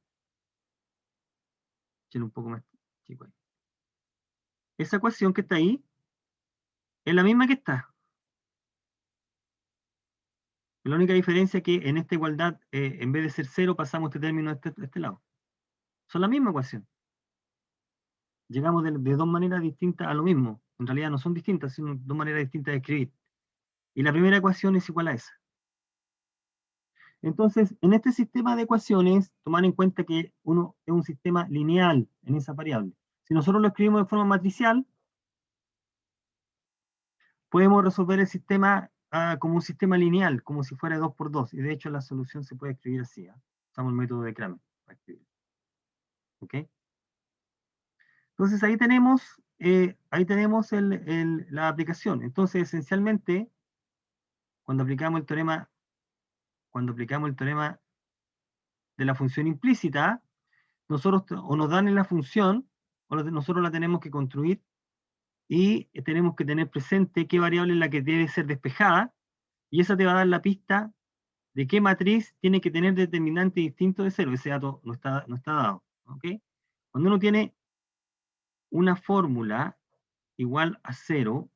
Échale un poco más chico ahí. Esa ecuación que está ahí es la misma que esta. La única diferencia es que en esta igualdad, en vez de ser 0, pasamos este término a este lado. Son la misma ecuación. Llegamos de dos maneras distintas a lo mismo. En realidad no son distintas, sino dos maneras distintas de escribir. Y la primera ecuación es igual a esa. Entonces, en este sistema de ecuaciones, tomar en cuenta que uno es un sistema lineal en esa variable. Si nosotros lo escribimos de forma matricial, podemos resolver el sistema como un sistema lineal, como si fuera 2 por 2. Y de hecho la solución se puede escribir así. Usamos el método de Kramer para escribir. ¿Ok? Entonces ahí tenemos la aplicación. Entonces, esencialmente, cuando aplicamos el teorema de la función implícita, nosotros o nos dan en la función, o nosotros la tenemos que construir, y tenemos que tener presente qué variable es la que debe ser despejada, y esa te va a dar la pista de qué matriz tiene que tener determinante distinto de cero. Ese dato no está dado. ¿Ok? Cuando uno tiene una fórmula igual a 0,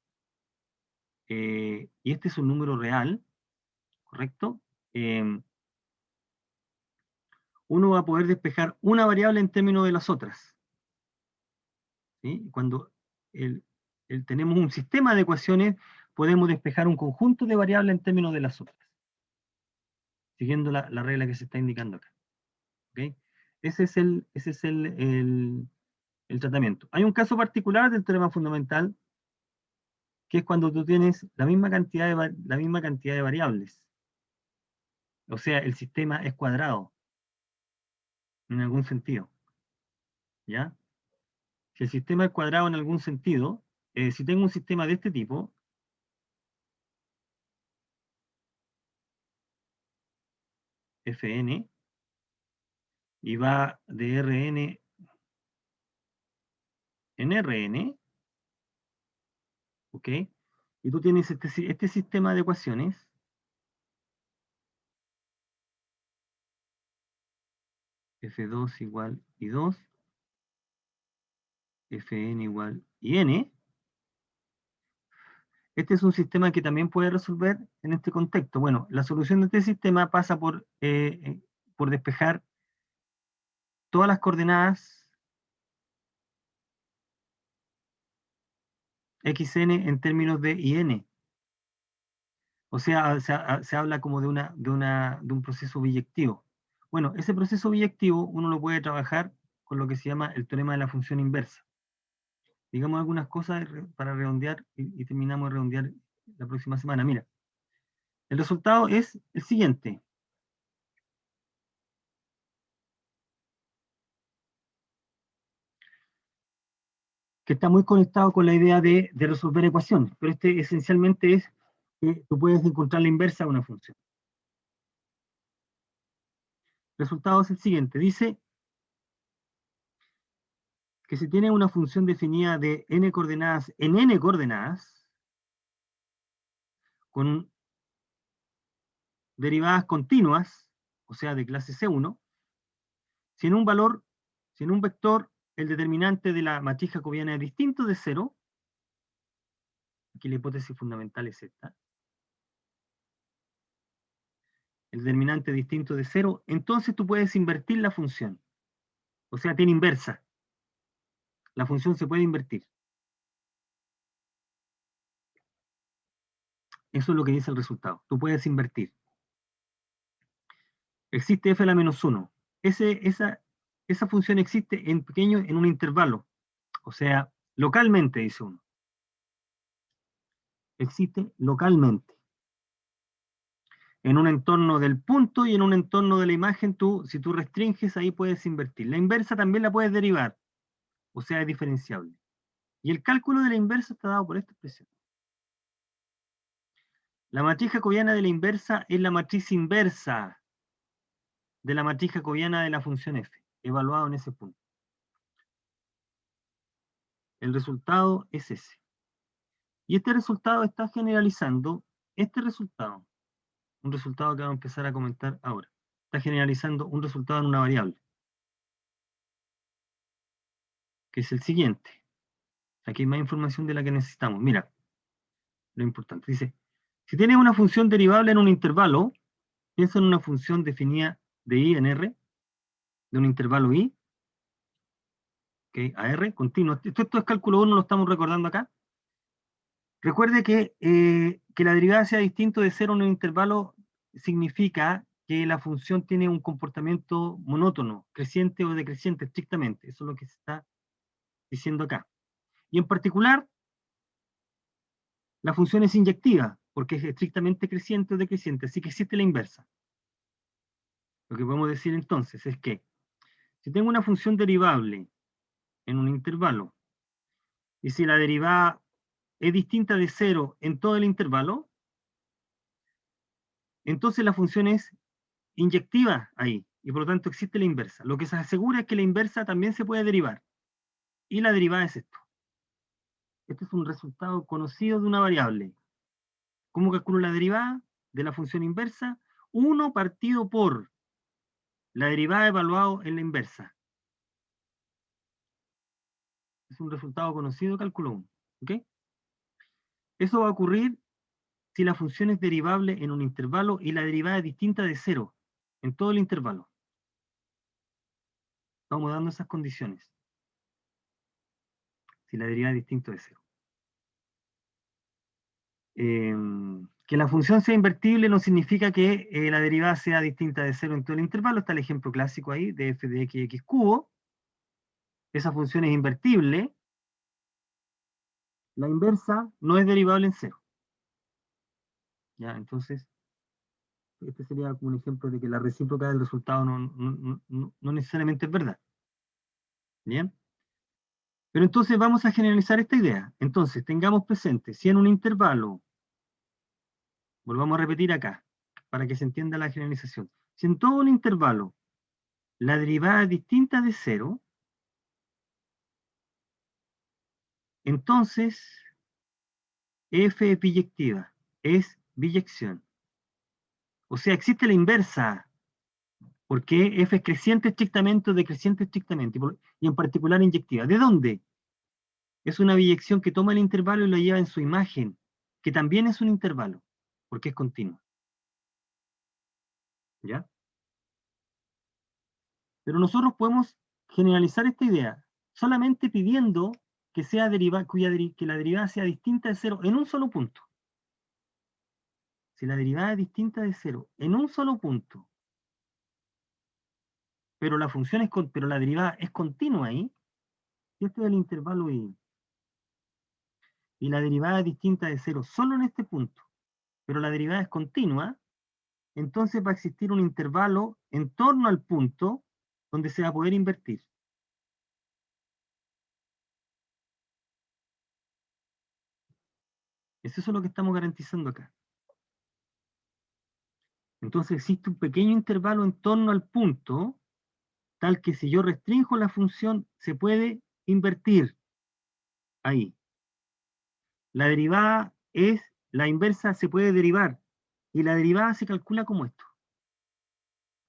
y este es un número real, ¿correcto? Uno va a poder despejar una variable en términos de las otras. ¿Sí? Cuando tenemos un sistema de ecuaciones, podemos despejar un conjunto de variables en términos de las otras, siguiendo la regla que se está indicando acá. ¿Okay? Ese es el tratamiento. Hay un caso particular del teorema fundamental, que es cuando tú tienes la misma cantidad de variables. O sea, el sistema es cuadrado, en algún sentido. ¿Ya? Si el sistema es cuadrado en algún sentido, si tengo un sistema de este tipo, Fn, y va de Rn en Rn, ¿ok? Y tú tienes este sistema de ecuaciones, F2 igual I2, Fn igual In. Este es un sistema que también puede resolver en este contexto. Bueno, la solución de este sistema pasa por despejar todas las coordenadas xn en términos de In. O sea, se habla como de un proceso biyectivo. Bueno, ese proceso biyectivo uno lo puede trabajar con lo que se llama el teorema de la función inversa. Digamos algunas cosas para redondear y terminamos de redondear la próxima semana. Mira, el resultado es el siguiente. Que está muy conectado con la idea de resolver ecuaciones, pero este esencialmente es que tú puedes encontrar la inversa de una función. El resultado es el siguiente, dice que si tiene una función definida de n coordenadas en n coordenadas, con derivadas continuas, o sea, de clase C1, si en un vector el determinante de la matriz jacobiana es distinto de 0, aquí la hipótesis fundamental es esta, el determinante distinto de 0, entonces tú puedes invertir la función. O sea, tiene inversa. La función se puede invertir. Eso es lo que dice el resultado. Tú puedes invertir. Existe f a la menos 1. Esa función existe en pequeño en un intervalo. O sea, localmente, dice uno. Existe localmente. En un entorno del punto y en un entorno de la imagen, si tú restringes, ahí puedes invertir. La inversa también la puedes derivar. O sea, es diferenciable. Y el cálculo de la inversa está dado por esta expresión. La matriz jacobiana de la inversa es la matriz inversa de la matriz jacobiana de la función f, evaluado en ese punto. El resultado es ese. Y este resultado está generalizando un resultado que vamos a empezar a comentar ahora. Está generalizando un resultado en una variable, que es el siguiente. Aquí hay más información de la que necesitamos. Mira, lo importante. Dice, si tienes una función derivable en un intervalo, piensa en una función definida de i en R, de un intervalo i, ¿Ok? AR, continuo. Esto es cálculo 1, lo estamos recordando acá. Recuerde que la derivada sea distinto de 0 en un intervalo significa que la función tiene un comportamiento monótono, creciente o decreciente estrictamente. Eso es lo que se está diciendo acá. Y en particular, la función es inyectiva, porque es estrictamente creciente o decreciente, así que existe la inversa. Lo que podemos decir entonces es que si tengo una función derivable en un intervalo, y si la derivada es distinta de 0 en todo el intervalo, entonces la función es inyectiva ahí, y por lo tanto existe la inversa. Lo que se asegura es que la inversa también se puede derivar, y la derivada es esto. Este es un resultado conocido de una variable. ¿Cómo calculo la derivada de la función inversa? 1 partido por la derivada evaluado en la inversa. Es un resultado conocido de cálculo 1. ¿Ok? Eso va a ocurrir si la función es derivable en un intervalo y la derivada es distinta de 0 en todo el intervalo. Estamos dando esas condiciones. Si la derivada es distinta de 0. Que la función sea invertible no significa que la derivada sea distinta de 0 en todo el intervalo. Está el ejemplo clásico ahí de f de x cubo. Esa función es invertible. La inversa no es derivable en 0. ¿Ya? Entonces, este sería como un ejemplo de que la recíproca del resultado no necesariamente es verdad. ¿Bien? Pero entonces vamos a generalizar esta idea. Entonces, tengamos presente, si en un intervalo, volvamos a repetir acá, para que se entienda la generalización. Si en todo un intervalo la derivada es distinta de 0, entonces f es biyectiva, es biyección. O sea, existe la inversa, porque f es creciente estrictamente o decreciente estrictamente, y en particular inyectiva. ¿De dónde? Es una biyección que toma el intervalo y lo lleva en su imagen, que también es un intervalo, porque es continuo. ¿Ya? Pero nosotros podemos generalizar esta idea solamente pidiendo que, que la derivada sea distinta de 0 en un solo punto. Si la derivada es distinta de 0 en un solo punto, pero pero la derivada es continua ahí, si este es el intervalo y la derivada es distinta de 0 solo en este punto, pero la derivada es continua, entonces va a existir un intervalo en torno al punto donde se va a poder invertir. Eso es lo que estamos garantizando acá. Entonces existe un pequeño intervalo en torno al punto, tal que si yo restringo la función, se puede invertir ahí. La derivada es, la inversa se puede derivar, y la derivada se calcula como esto.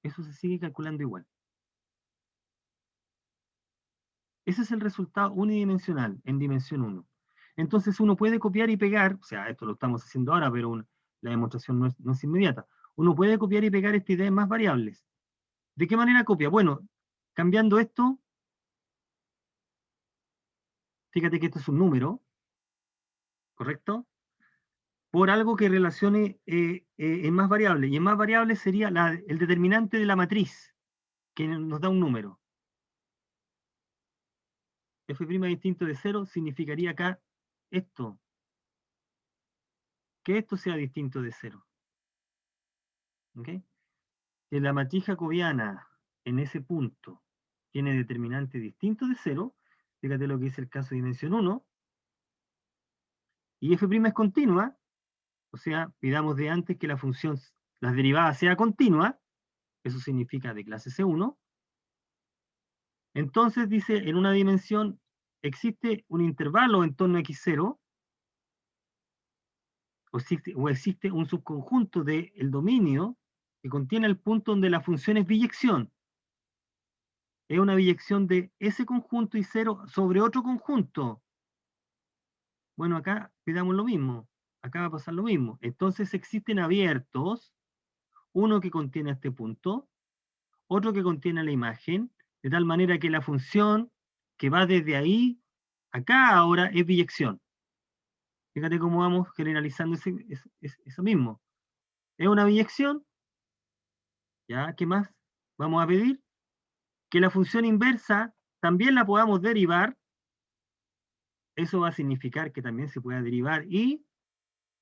Eso se sigue calculando igual. Ese es el resultado unidimensional en dimensión 1. Entonces uno puede copiar y pegar, o sea, esto lo estamos haciendo ahora, pero la demostración no es inmediata. Uno puede copiar y pegar esta idea en más variables. ¿De qué manera copia? Bueno, cambiando esto, fíjate que esto es un número, ¿correcto? Por algo que relacione en más variables. Y en más variables sería el determinante de la matriz, que nos da un número. F' distinto de 0 significaría acá esto, que esto sea distinto de 0. ¿Okay? Si la matriz jacobiana en ese punto tiene determinante distinto de 0, fíjate lo que es el caso de dimensión 1, y f' es continua, o sea, pidamos de antes que la función, las derivadas sea continua, eso significa de clase C1, entonces dice, en una dimensión existe un intervalo en torno a x0, o existe un subconjunto del dominio que contiene el punto donde la función es biyección. Es una biyección de ese conjunto y 0 sobre otro conjunto. Bueno, acá pidamos lo mismo. Acá va a pasar lo mismo. Entonces existen abiertos, uno que contiene este punto, otro que contiene la imagen, de tal manera que la función que va desde ahí, acá ahora, es biyección. Fíjate cómo vamos generalizando eso mismo. Es una biyección, ¿ya? ¿Qué más vamos a pedir? Que la función inversa también la podamos derivar. Eso va a significar que también se pueda derivar. Y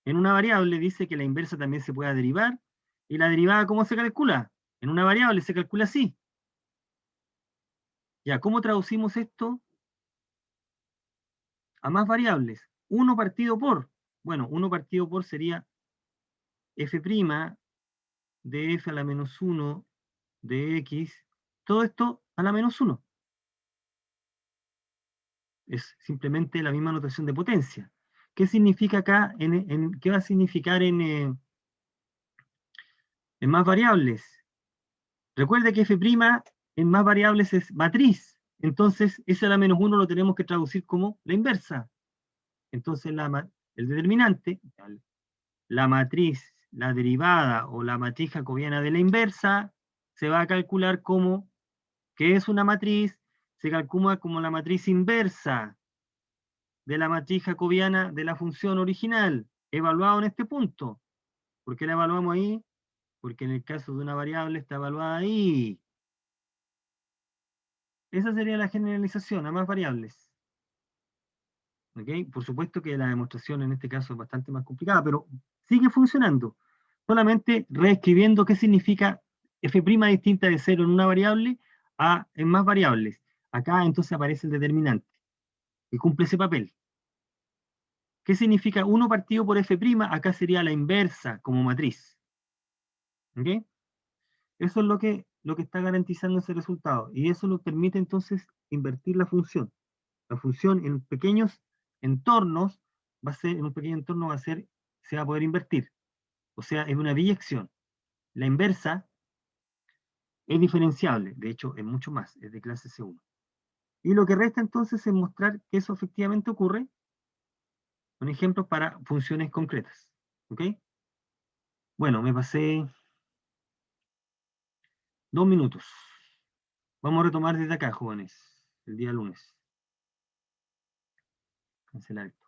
en una variable dice que la inversa también se pueda derivar. ¿Y la derivada cómo se calcula? En una variable se calcula así. Ya, ¿cómo traducimos esto a más variables? 1 partido por. Bueno, 1 partido por sería f' de f a la menos 1 de x. Todo esto a la menos 1. Es simplemente la misma notación de potencia. ¿Qué significa acá? ¿Qué va a significar en más variables? Recuerde que f' en más variables es matriz. Entonces, ese a la menos 1 lo tenemos que traducir como la inversa. Entonces, el determinante, la matriz, la derivada o la matriz jacobiana de la inversa, se va a calcular como, que es una matriz, se calcula como la matriz inversa de la matriz jacobiana de la función original, evaluado en este punto. ¿Por qué la evaluamos ahí? Porque en el caso de una variable está evaluada ahí. Esa sería la generalización a más variables. ¿Okay? Por supuesto que la demostración en este caso es bastante más complicada, pero sigue funcionando. Solamente reescribiendo qué significa f' distinta de 0 en una variable en más variables. Acá entonces aparece el determinante y cumple ese papel. ¿Qué significa 1 partido por f'? Acá sería la inversa como matriz. ¿Okay? Eso es lo que está garantizando ese resultado. Y eso nos permite entonces invertir la función. La función en pequeños entornos en un pequeño entorno se va a poder invertir. O sea, es una biyección. La inversa es diferenciable, de hecho es mucho más, es de clase C1. Y lo que resta entonces es mostrar que eso efectivamente ocurre con ejemplos para funciones concretas. ¿Ok? Bueno, me pasé 2 minutos. Vamos a retomar desde acá, jóvenes, el día lunes. Cancelar esto.